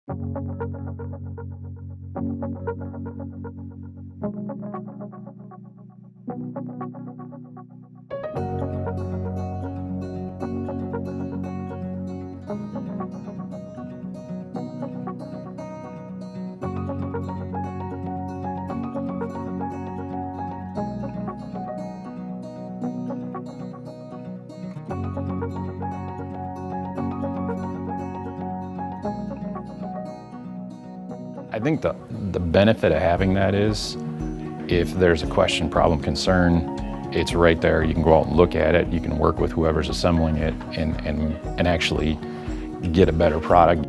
I think the benefit of having that is if there's a question, problem, concern, it's right there. You can go out and look at it. You can work with whoever's assembling it and actually get a better product.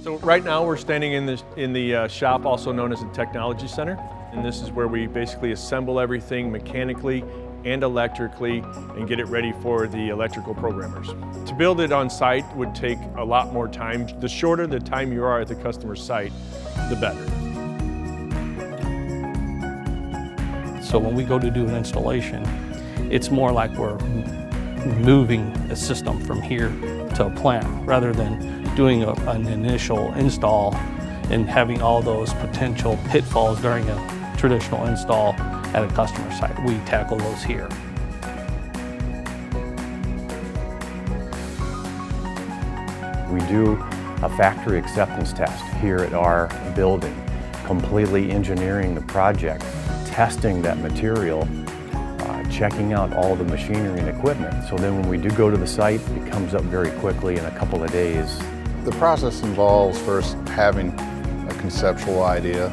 So right now we're standing in the shop, also known as the Technology Center. And this is where we basically assemble everything mechanically and electrically and get it ready for the electrical programmers. To build it on site would take a lot more time. The shorter the time you are at the customer's site, the better. So when we go to do an installation, it's more like we're moving a system from here to a plant rather than doing an initial install and having all those potential pitfalls during a traditional install at a customer site. We tackle those here. We do a factory acceptance test here at our building, completely engineering the project, testing that material, checking out all the machinery and equipment. So then when we do go to the site, it comes up very quickly in a couple of days. The process involves first having a conceptual idea,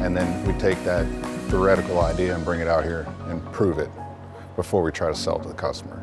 and then we take that theoretical idea and bring it out here and prove it before we try to sell it to the customer.